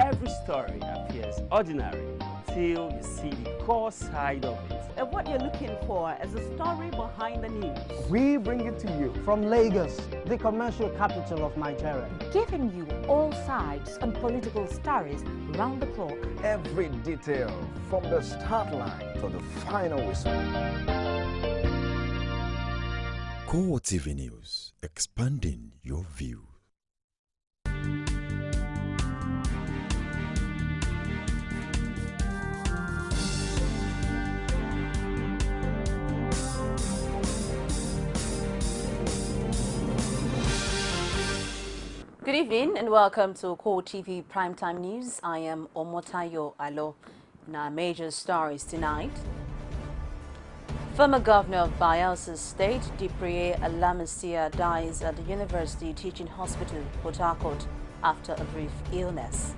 Every story appears ordinary till you see the core side of it. And what you're looking for is the story behind the news. We bring it to you from Lagos, the commercial capital of Nigeria. Giving you all sides and political stories round the clock. Every detail from the start line to the final whistle. CoreTV News, expanding your view. Good evening and welcome to CoreTV Primetime News. I am Omotayo Alo. In our major stories tonight, former governor of Bayelsa State, Dipriye Alamisia, dies at the University Teaching Hospital, Port Harcourt, after a brief illness.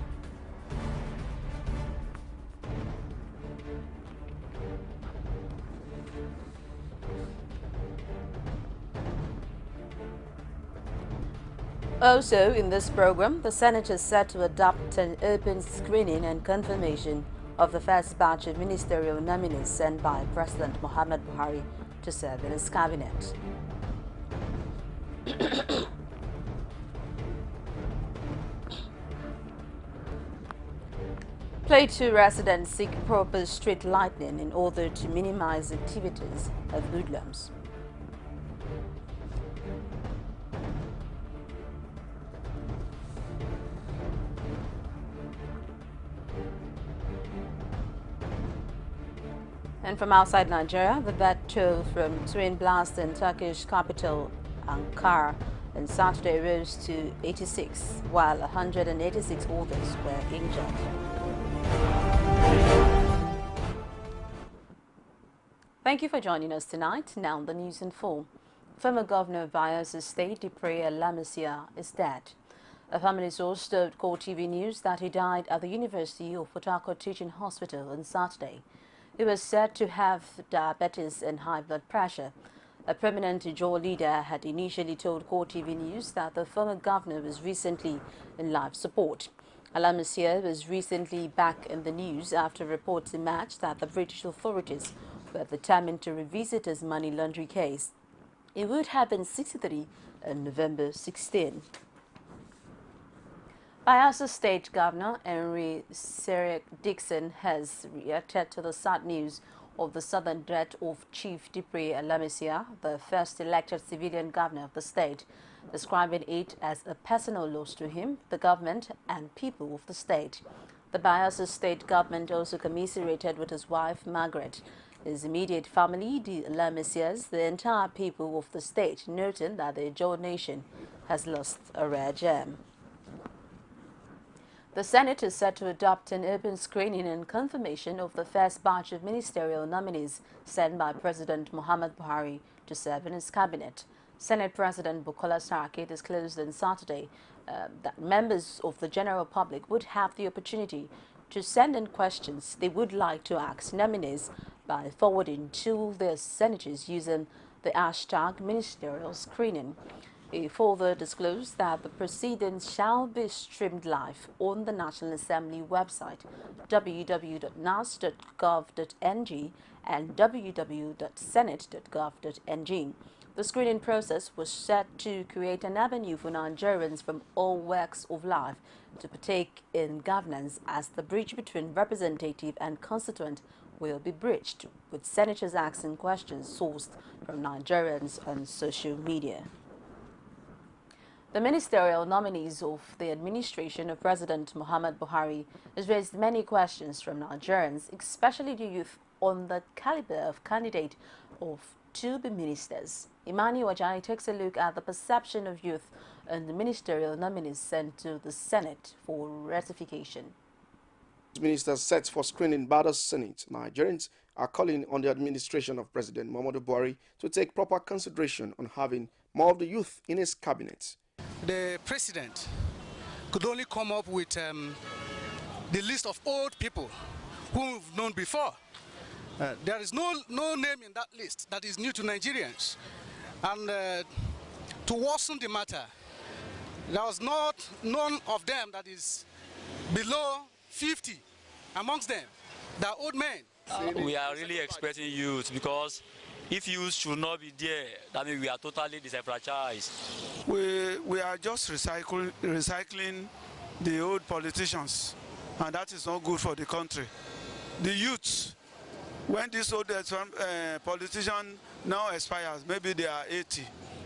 Also in this program, the Senate is set to adopt an open screening and confirmation of the first batch of ministerial nominees sent by President Muhammad Buhari to serve in his cabinet. Plateau residents seek proper street lighting in order to minimize activities of hoodlums. And from outside Nigeria, the death toll from twin blasts in Turkish capital Ankara on Saturday rose to 86, while 186 others were injured. Thank you for joining us tonight. Now the news in full. Former governor of Bayelsa State, Dipriye Alamisia, is dead. A family source told CoreTV News that he died at the University of Port Harcourt Teaching Hospital on Saturday. He was said to have diabetes and high blood pressure. A prominent Ijaw leader had initially told CoreTV News that the former governor was recently in life support. Alamisia was recently back in the news after reports emerged that the British authorities were determined to revisit his money laundering case. He would have been 63 on November 16. Bayelsa State Governor Henry Siriak Dixon has reacted to the sad news of the sudden death of Chief Dipriye Alamisia, the first elected civilian governor of the state, describing it as a personal loss to him, the government and people of the state. The Bayelsa State government also commiserated with his wife Margaret, his immediate family, the Alamisias, the entire people of the state, noting that the Ijaw nation has lost a rare gem. The Senate is set to adopt an open screening and confirmation of the first batch of ministerial nominees sent by President Muhammad Buhari to serve in his cabinet. Senate President Bukola Saraki disclosed on Saturday that members of the general public would have the opportunity to send in questions they would like to ask nominees by forwarding to their senators using the hashtag ministerial screening. He further disclosed that the proceedings shall be streamed live on the National Assembly website, www.nas.gov.ng and www.senate.gov.ng. The screening process was set to create an avenue for Nigerians from all walks of life to partake in governance, as the bridge between representative and constituent will be bridged, with senators asking questions sourced from Nigerians on social media. The ministerial nominees of the administration of President Muhammad Buhari has raised many questions from Nigerians, especially the youth, on the caliber of candidate to be ministers. Emmanuel Ajayi takes a look at the perception of youth and the ministerial nominees sent to the Senate for ratification. Ministers set for screening by the Senate, Nigerians are calling on the administration of President Muhammadu Buhari to take proper consideration on having more of the youth in his cabinet. The president could only come up with the list of old people whom we've known before. There is no name in that list that is new to Nigerians. And to worsen the matter, there was none of them that is below 50 amongst them. They are old men. We are really expecting youth, because if youth should not be there, that means we are totally disenfranchised. We are just recycling the old politicians, and that is not good for the country. The youth, when this old politician now expires, maybe they are 80,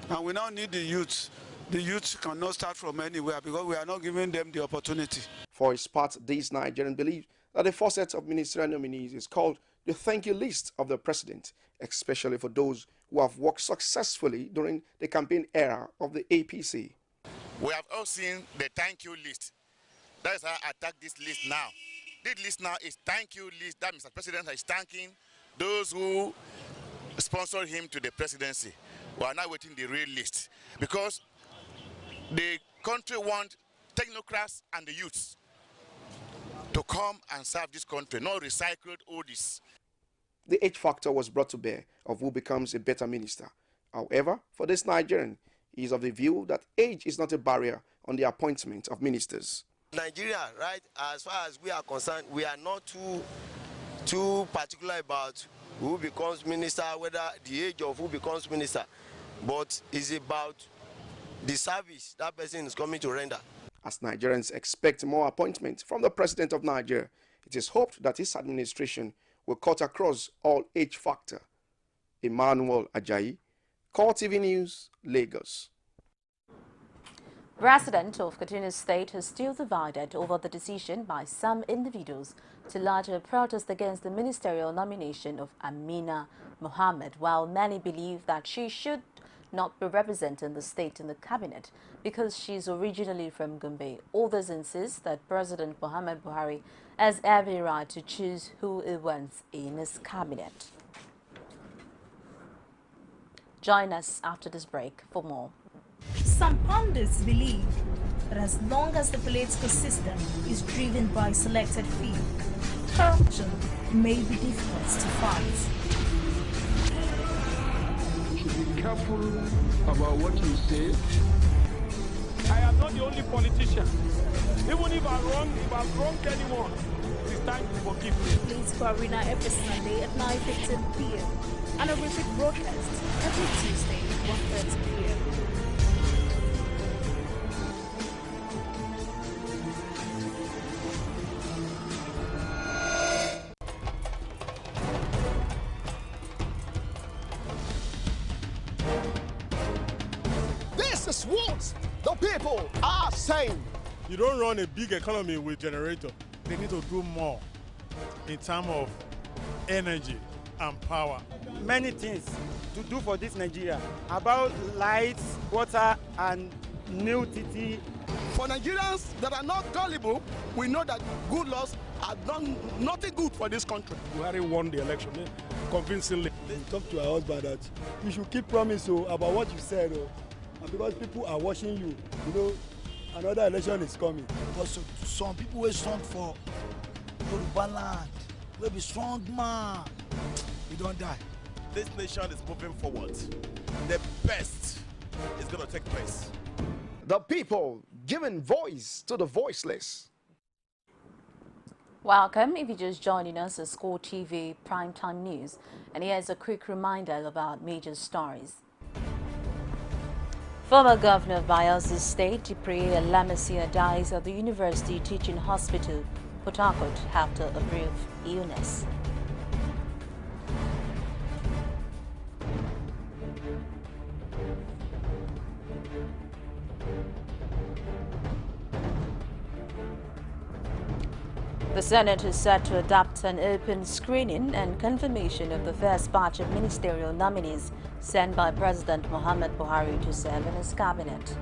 and we now need the youth. The youth cannot start from anywhere because we are not giving them the opportunity. For his part, these Nigerians believe that the first set of ministerial nominees is called the thank you list of the president, especially for those who have worked successfully during the campaign era of the APC. We have all seen the thank you list. That is how I attack this list now. This list now is thank you list that Mr. President is thanking those who sponsored him to the presidency. We are now waiting the real list, because the country wants technocrats and the youths to come and serve this country, not recycled oldies. The age factor was brought to bear of who becomes a better minister. However, for this Nigerian, he is of the view that age is not a barrier on the appointment of ministers. Nigeria, right, as far as we are concerned, we are not too particular about who becomes minister, whether the age of who becomes minister, but it's about the service that person is coming to render. As Nigerians expect more appointments from the president of Nigeria, it is hoped that his administration will cut across all age factor. Emmanuel Ajayi, CoreTV News, Lagos. Residents of Kaduna State are still divided over the decision by some individuals to lodge a protest against the ministerial nomination of Amina Mohammed, while many believe that she should not be representing the state in the cabinet because she is originally from Gombe. Others insist that President Muhammad Buhari has every right to choose who he wants in his cabinet. Join us after this break for more. Some pundits believe that as long as the political system is driven by selected few, corruption may be difficult to fight. Be careful about what you say. I am not the only politician. Even if I've wronged anyone, it is time to forgive me. Please for Arena every Sunday at 9:15 p.m. and a repeat broadcast every Tuesday at 1:30 p.m. This is what the people are saying. You don't run a big economy with generator. They need to do more in terms of energy and power. Many things to do for this Nigeria about lights, water, and new TT. For Nigerians that are not gullible, we know that good laws have done nothing good for this country. Buhari won the election convincingly. Talk to your husband that you should keep promise about what you said, and because people are watching you, you know, another election is coming. Because some people will strong for Yoruba land, will be strong man, we don't die. This nation is moving forward. The best is going to take place. The people giving voice to the voiceless. Welcome. If you're just joining us, it's CoreTV Primetime News, and here's a quick reminder about major stories. Former Governor of Bayelsa State, Dipre Lamasia, dies at the University Teaching Hospital, Port Harcourt, after a brief illness. The Senate is set to adopt an open screening and confirmation of the first batch of ministerial nominees sent by President Muhammad Buhari to serve in his cabinet.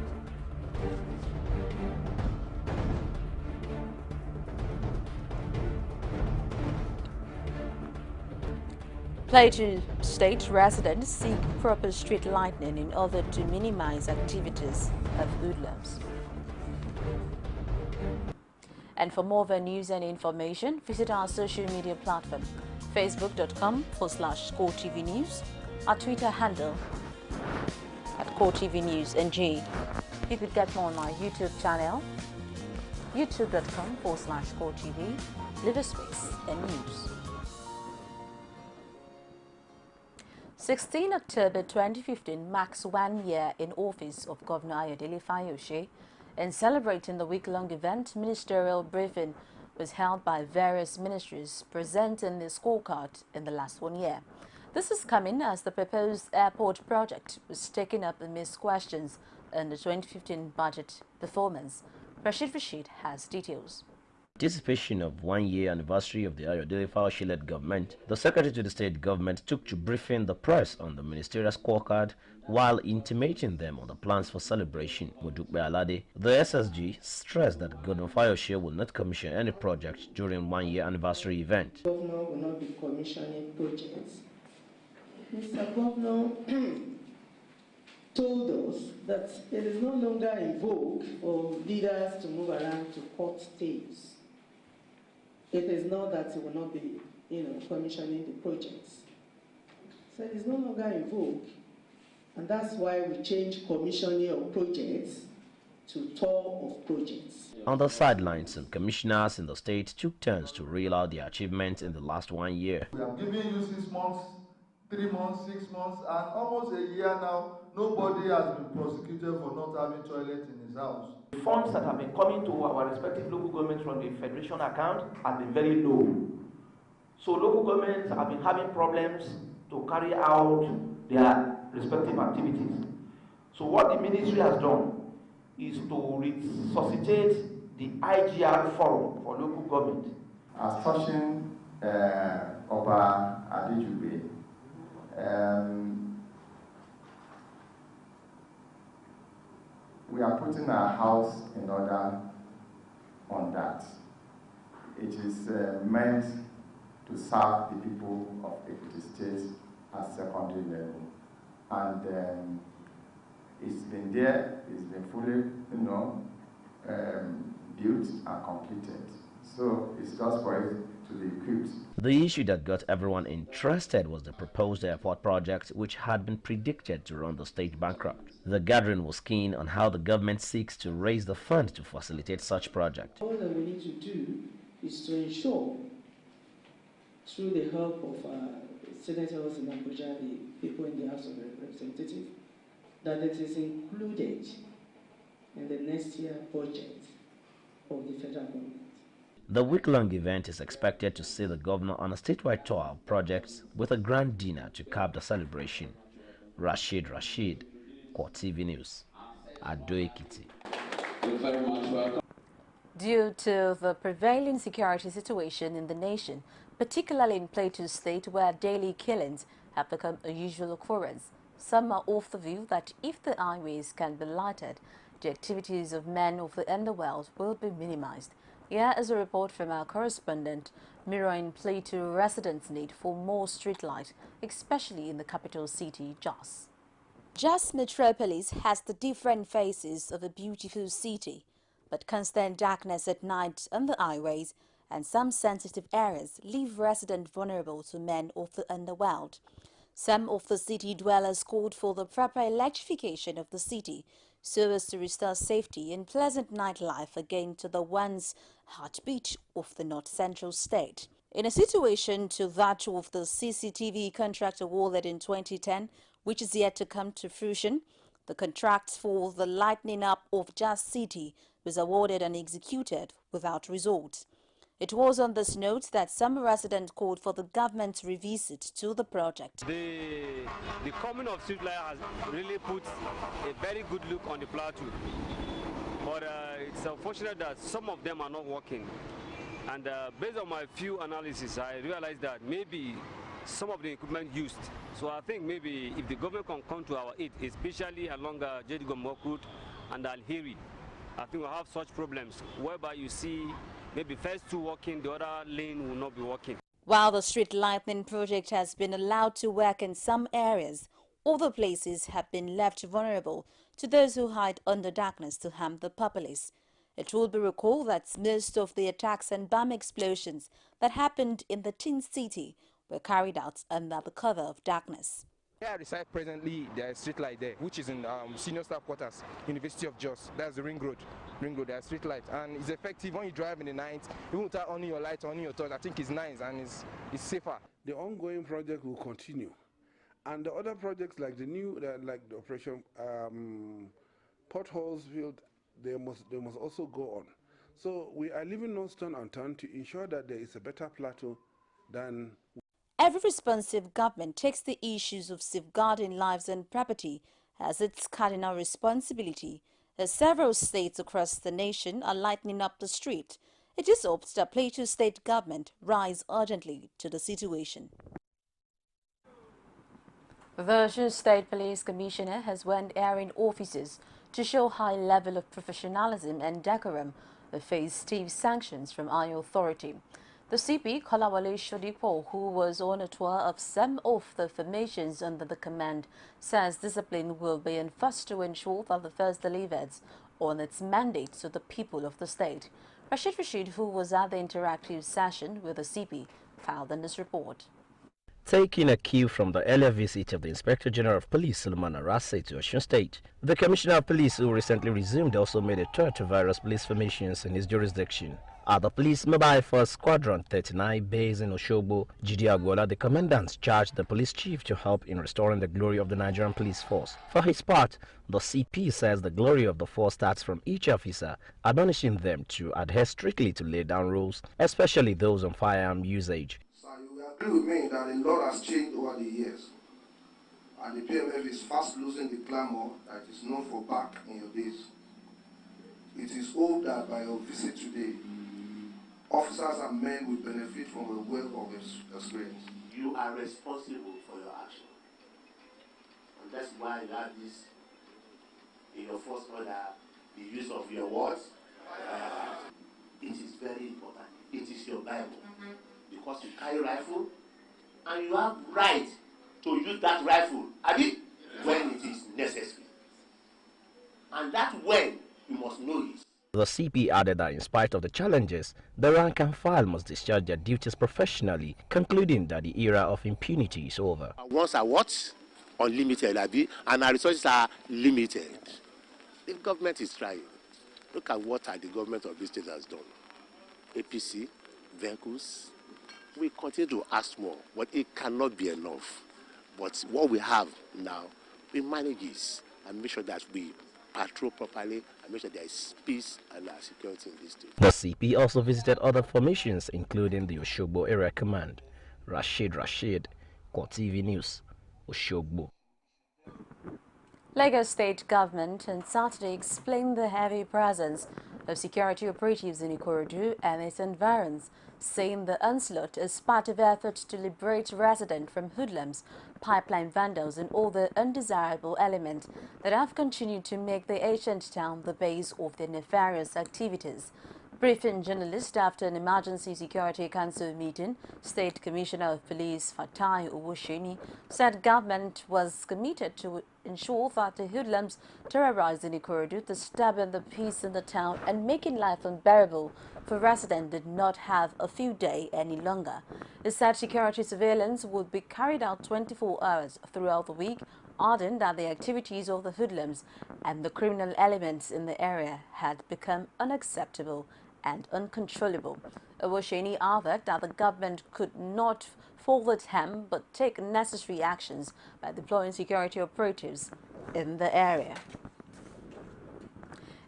Plateau State residents seek proper street lighting in order to minimize activities of hoodlums. And for more of our news and information, visit our social media platform, facebook.com/CoreTV News, our Twitter handle @CoreTV News NG. You could get more on our YouTube channel. youtube.com/CoreTV, Live Space and News. 16 October 2015 marks 1 year in office of Governor Ayodele Fayose. In celebrating the week-long event, ministerial briefing was held by various ministries presenting the scorecard in the last 1 year. This is coming as the proposed airport project was taken up amidst questions on the 2015 budget performance. Rashid has details. Anticipation of 1 year anniversary of the Ayodele Fayose-led government, the Secretary to the State Government took to briefing the press on the ministerial scorecard while intimating them on the plans for celebration. Modukbe Alade, the SSG, stressed that Governor Fayose will not commission any project during 1 year anniversary event. The Governor will not be commissioning projects. Mr. Governor told us that it is no longer in vogue for leaders to move around to court tapes. It is not that he will not be, commissioning the projects. So it is no longer in vogue, and that's why we changed commissioning of projects to tour of projects. On the sidelines, some commissioners in the state took turns to reel out their achievements in the last 1 year. We have given you 6 months, 3 months, 6 months, and almost a year now. Nobody has been prosecuted for not having toilet in his house. The funds that have been coming to our respective local governments from the federation account have been very low. So local governments have been having problems to carry out their respective activities. So what the ministry has done is to resuscitate the IGR forum for local government. As touching Oba Adejugbe, we are putting our house in order on that. It is meant to serve the people of Ekiti State at secondary level. And it's been there, it's been fully, built and completed. So it's just for it to be equipped. The issue that got everyone interested was the proposed airport project, which had been predicted to run the state bankrupt. The gathering was keen on how the government seeks to raise the fund to facilitate such project. All that we need to do is to ensure, through the help of senators in Abuja, the people in the House of Representatives, that it is included in the next year budget of the federal government. The week-long event is expected to see the governor on a statewide tour of projects with a grand dinner to cap the celebration. Rashid, CoreTV News, Ado Ekiti. Due to the prevailing security situation in the nation, particularly in Plateau State, where daily killings have become a usual occurrence, some are of the view that if the highways can be lighted, the activities of men of the underworld will be minimized. Here is a report from our correspondent mirroring Plateau residents' need for more street light, especially in the capital city, Jos. Jos metropolis has the different faces of a beautiful city, but constant darkness at night on the highways and some sensitive areas leave residents vulnerable to men of the underworld. Some of the city dwellers called for the proper electrification of the city so as to restore safety and pleasant nightlife again to the once heartbeat of the north-central state. In a situation to that of the CCTV contract awarded in 2010, which is yet to come to fruition, the contract for the lightening up of Jos City was awarded and executed without result. It was on this note that some residents called for the government to revisit to the project. The coming of street light has really put a very good look on the plateau. But it's unfortunate that some of them are not working. And based on my few analysis, I realized that maybe some of the equipment used. So I think maybe if the government can come to our aid, especially along Jedigom Road and Al-Hiri, I think we'll have such problems whereby you see maybe first two working, the other lane will not be working. While the street lighting project has been allowed to work in some areas, other places have been left vulnerable to those who hide under darkness to harm the populace. It will be recalled that most of the attacks and bomb explosions that happened in the teen city were carried out under the cover of darkness. Where I reside presently, there is street light there, which is in senior staff quarters, University of Jos. That's the ring road. There's street light, and it's effective when you drive in the night. Even without on your lights, on your torch, I think it's nice and it's safer. The ongoing project will continue, and the other projects like the new, like the operation potholes field, they must also go on. So we are leaving no stone unturned to ensure that there is a better plateau than. Every responsive government takes the issues of safeguarding lives and property as its cardinal responsibility, as several states across the nation are lightening up the street. It is hoped that Plateau State government rise urgently to the situation. The Osun State Police Commissioner has went airing officers to show high level of professionalism and decorum but face stiff sanctions from high authority. The CP, Kolawole Shodipo, who was on a tour of some of the formations under the command, says discipline will be enforced to ensure that the first delivers on its mandate to the people of the state. Rashid, who was at the interactive session with the CP, filed in this report. Taking a cue from the earlier visit of the Inspector General of Police, Suleiman Arase, to Osun State, the Commissioner of Police, who recently resumed, also made a tour to various police formations in his jurisdiction. At the Police Mobile Force Squadron 39 base in Oshogbo, Jide Agbola, the commandant, charged the police chief to help in restoring the glory of the Nigerian police force. For his part, the CP says the glory of the force starts from each officer, admonishing them to adhere strictly to laid down rules, especially those on firearm usage. So you will agree with me that a lot has changed over the years, and the PMF is fast losing the glamour that is known for back in your days. It is hoped that by your visit today, officers and men will benefit from a wealth of experience. You are responsible for your action. And that's why you have this in your first order, the use of your words. It is very important. It is your Bible. Because you carry rifle and you have right to use that rifle, when it is necessary. And that when you must know it. The CP added that in spite of the challenges, the rank and file must discharge their duties professionally, concluding that the era of impunity is over. Once are what? Unlimited, and our resources are limited. The government is trying. Look at what the government of this state has done. APC, vehicles. We continue to ask more, but it cannot be enough. But what we have now, we manage this and make sure that we patrol properly and make sure there is peace and security in this state. The CP also visited other formations, including the Oshogbo Area Command. Rashid, CoreTV News, Oshogbo. Lagos State government on Saturday explained the heavy presence of security operatives in Ikorodu and its environs, saying the onslaught is part of efforts to liberate residents from hoodlums, pipeline vandals and other undesirable elements that have continued to make the ancient town the base of their nefarious activities. Briefing journalists after an emergency security council meeting, State Commissioner of Police Fatai Owoseni said government was committed to ensure that the hoodlums terrorizing Ikorodu, disturbing the peace in the town and making life unbearable for residents did not have a field day any longer. He said security surveillance would be carried out 24 hours throughout the week, adding that the activities of the hoodlums and the criminal elements in the area had become unacceptable and uncontrollable. Owoseni added that the government could not fold its hand but take necessary actions by deploying security operatives in the area.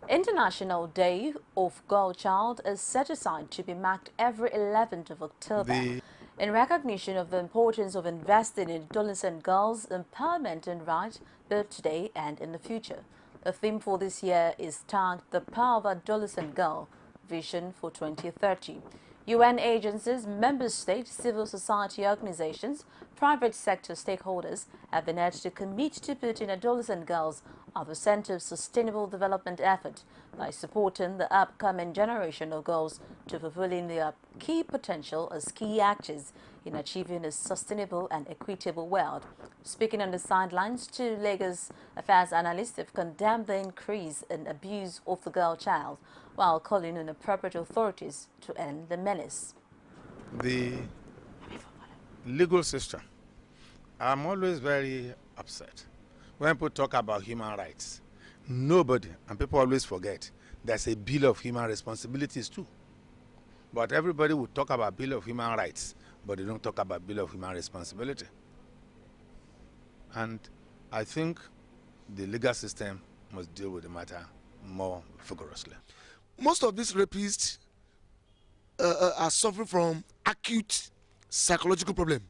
International Day of Girl Child is set aside to be marked every 11th of October in recognition of the importance of investing in adolescent girls' empowerment and rights both today and in the future. The theme for this year is tagged The Power of Adolescent Girl, Vision for 2030. UN agencies, member states, civil society organizations, private sector stakeholders have been urged to commit to putting adolescent girls at the center of sustainable development effort by supporting the upcoming generation of girls to fulfilling their key potential as key actors in achieving a sustainable and equitable world. Speaking on the sidelines, two Lagos affairs analysts have condemned the increase in abuse of the girl child, while calling on appropriate authorities to end the menace. The legal system I'm always very upset when people talk about human rights. Nobody, and people always forget, there's a bill of human responsibilities too. But everybody will talk about bill of human rights, but they don't talk about bill of human responsibility. And I think the legal system must deal with the matter more vigorously. Most of these rapists are suffering from acute psychological problem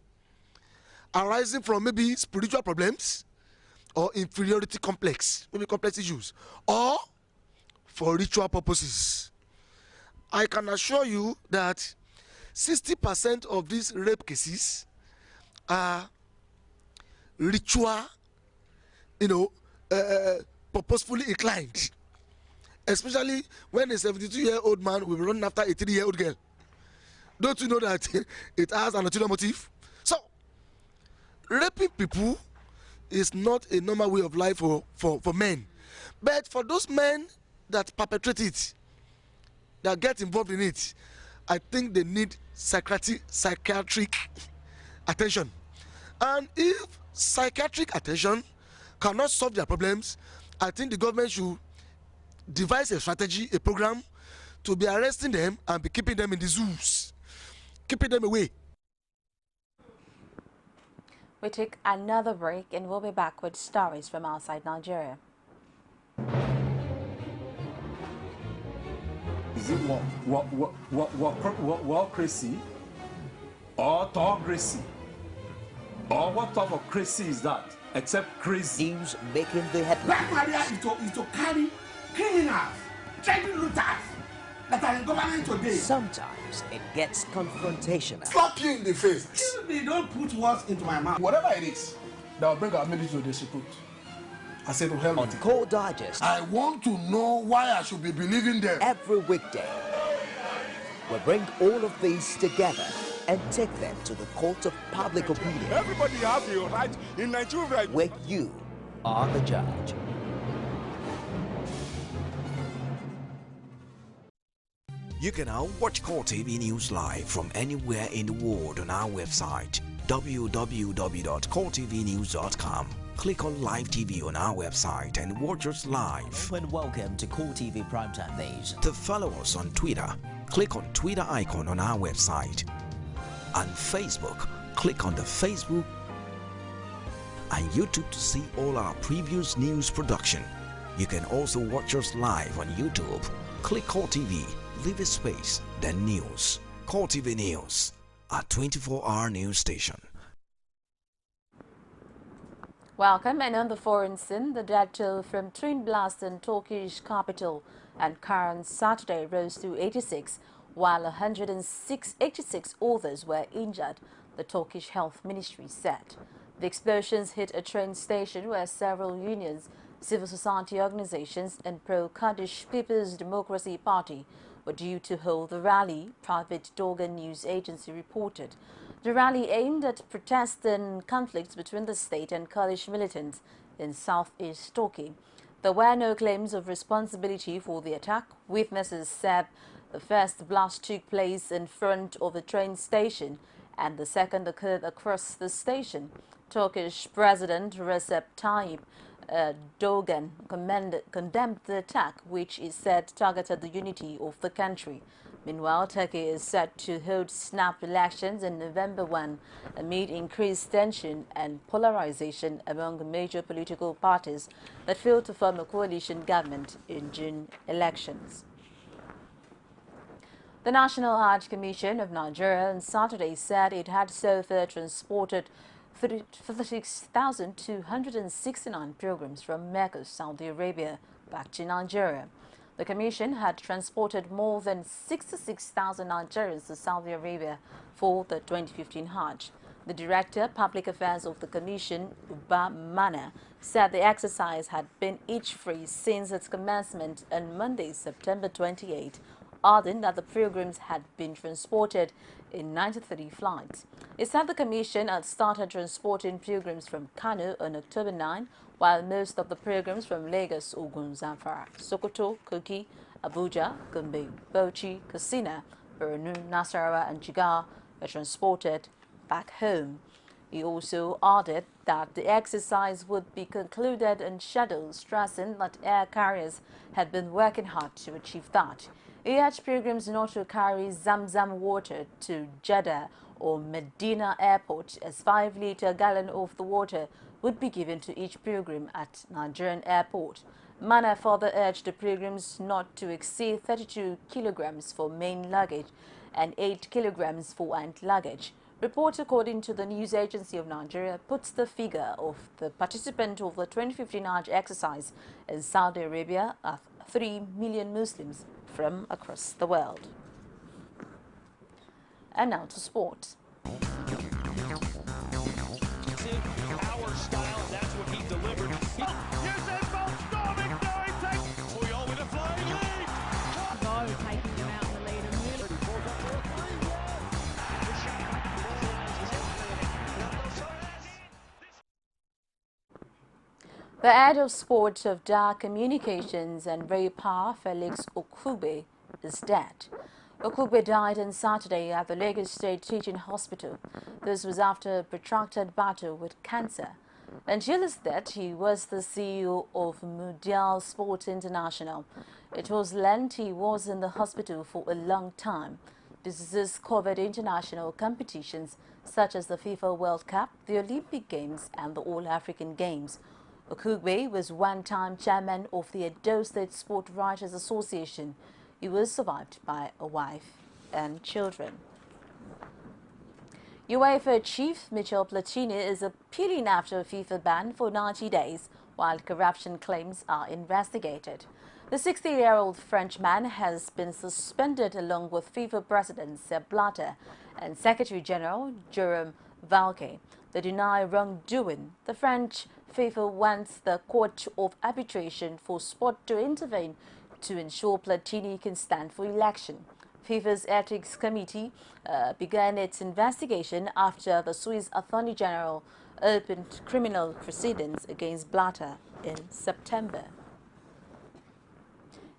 arising from maybe spiritual problems or inferiority complex, maybe complex issues, or for ritual purposes. I can assure you that 60% of these rape cases are ritual, purposefully inclined, especially when a 72-year-old man will be running after a 3-year-old girl. Don't you know that it has an ulterior motive? So, raping people is not a normal way of life for men. But for those men that perpetrate it, that get involved in it, I think they need psychiatric attention. And if psychiatric attention cannot solve their problems, I think the government should devise a strategy, a program to be arresting them and be keeping them in the zoos, keeping them away. We take another break and we'll be back with stories from outside Nigeria. Is it what crazy or autocracy? Or what type of crazy is that? Except crazy. News making the headlines. Black Maria is to carry criminals, trading looters that are in government today. Sometimes it gets confrontational. Slap you in the face. Excuse me, don't put words into my mouth. Whatever it is that will bring our military to disrepute, I say to hell. On Core Digest, I want to know why I should be believing them. Every weekday, we bring all of these together and take them to the court of public opinion. Everybody has a right in Nigeria. Where you are the judge. You can now watch CoreTV News live from anywhere in the world on our website www.coretvnews.com. Click on Live TV on our website and watch us live. And welcome to CoreTV Primetime Days. To follow us on Twitter, click on Twitter icon on our website. On Facebook, click on the Facebook and YouTube to see all our previous news production. You can also watch us live on YouTube. Click CoreTV, leave a space, then news. CoreTV News, our 24-hour news station. Welcome, and on the foreign scene, the death toll from twin blasts in Turkish capital Ankara on Saturday rose to 86, while 86 others were injured, the Turkish Health Ministry said. The explosions hit a train station where several unions, civil society organizations and pro-Kurdish People's Democracy Party were due to hold the rally, private Dogan news agency reported. The rally aimed at protesting conflicts between the state and Kurdish militants in southeast Turkey. There were no claims of responsibility for the attack. Witnesses said the first blast took place in front of the train station and the second occurred across the station. Turkish President Recep Tayyip Erdogan condemned the attack, which is said targeted the unity of the country. Meanwhile, Turkey is set to hold snap elections in November 1 amid increased tension and polarization among major political parties that failed to form a coalition government in June elections. The National Hajj Commission of Nigeria on Saturday said it had so far transported 36,269 pilgrims from Mecca, Saudi Arabia, back to Nigeria. The Commission had transported more than 66,000 Nigerians to Saudi Arabia for the 2015 Hajj. The Director, Public Affairs of the Commission, Uba Mana, said the exercise had been itch-free since its commencement on Monday, September 28, adding that the pilgrims had been transported in 93 flights. It said the Commission had started transporting pilgrims from Kano on October 9, while most of the pilgrims from Lagos, Ogun, Zamfara, Sokoto, Kogi, Abuja, Gombe, Bauchi, Katsina, Borno, Nasarawa and Jigawa were transported back home. He also added that the exercise would be concluded on schedule, stressing that air carriers had been working hard to achieve that. He urged pilgrims not to carry Zamzam water to Jeddah or Medina Airport, as 5-liter gallon of the water would be given to each pilgrim at Nigerian airport. Mana further urged the pilgrims not to exceed 32 kilograms for main luggage and 8 kilograms for hand luggage. Report according to the News Agency of Nigeria puts the figure of the participant of the 2015 Hajj exercise in Saudi Arabia at 3 million Muslims from across the world. And now to sport. Our style, that's what he delivered. Taking them out in the lead. The head of sport of Dar Communications and Repa, Felix Okugbe, is dead. Okugbe died on Saturday at the Lagos State Teaching Hospital. This was after a protracted battle with cancer. Until his death, he was the CEO of Mundial Sports International. It was learned he was in the hospital for a long time. Diseases covered international competitions such as the FIFA World Cup, the Olympic Games and the All-African Games. Okugbe was one-time chairman of the Edo State Sport Writers Association. He was survived by a wife and children. UEFA chief Michel Platini is appealing after a FIFA ban for 90 days while corruption claims are investigated. The 60-year-old Frenchman has been suspended along with FIFA President Sepp Blatter and Secretary General Jerome Valquet. They deny wrongdoing. The French FIFA wants the Court of Arbitration for Sport to intervene to ensure Platini can stand for election. FIFA's Ethics Committee began its investigation after the Swiss Attorney General opened criminal proceedings against Blatter in September.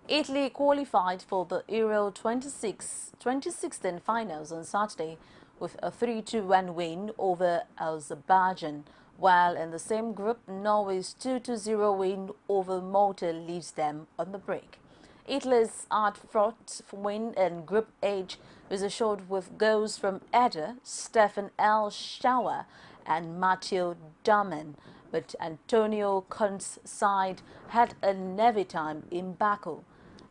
Italy qualified for the Euro 2016 finals on Saturday with a 3-1 win over Azerbaijan, while in the same group, Norway's 2-0 win over Malta leaves them on the break. Italy's hard-fought win in Group H was assured with goals from Eder, Stefan El Shawa and Matteo Darmian, but Antonio Conte's side had a nervy time in Baku.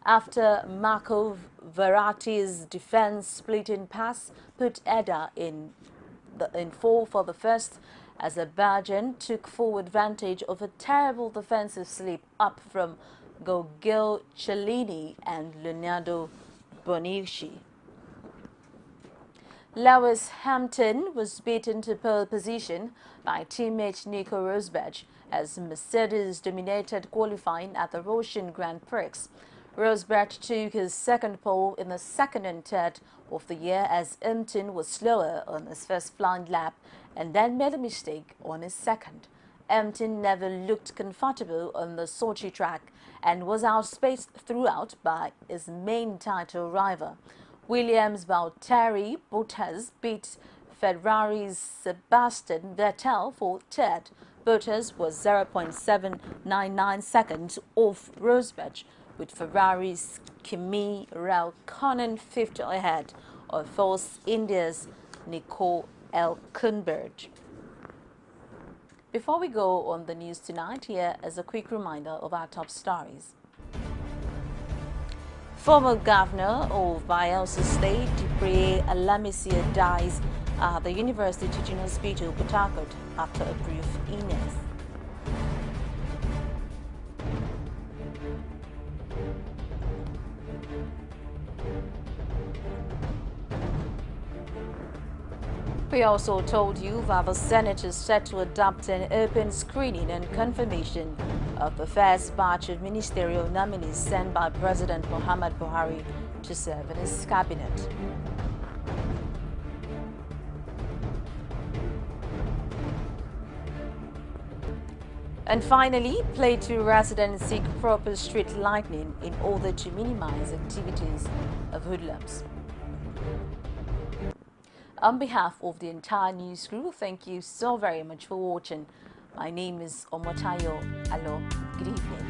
After Marco Verratti's defense-splitting pass put Eder in four for the first, Azerbaijan took full advantage of a terrible defensive slip up from Gogil Cellini and Leonardo Bonucci. Lewis Hamilton was beaten to pole position by teammate Nico Rosberg as Mercedes dominated qualifying at the Russian Grand Prix. Rosberg took his second pole in the second and third of the year as Hamilton was slower on his first flying lap and then made a mistake on his second. Hamilton never looked comfortable on the Sochi track and was outspaced throughout by his main title rival. Williams' Valtteri Bottas beat Ferrari's Sebastian Vettel for third. Bottas was 0.799 seconds off Rosberg, with Ferrari's Kimi Räikkönen fifth ahead of Force India's Nico Hülkenberg. Before we go on the news tonight, here is a quick reminder of our top stories. Former governor of Bayelsa State, Debre Alamisia, dies at the University Teaching Hospital, Port Harcourt, after a brief illness. We also told you that the Senate is set to adopt an open screening and confirmation of the first batch of ministerial nominees sent by President Muhammad Buhari to serve in his cabinet. And finally, Plateau residents seek proper street lighting in order to minimize activities of hoodlums. On behalf of the entire news crew, thank you so very much for watching. My name is Omotayo Alo. Good evening.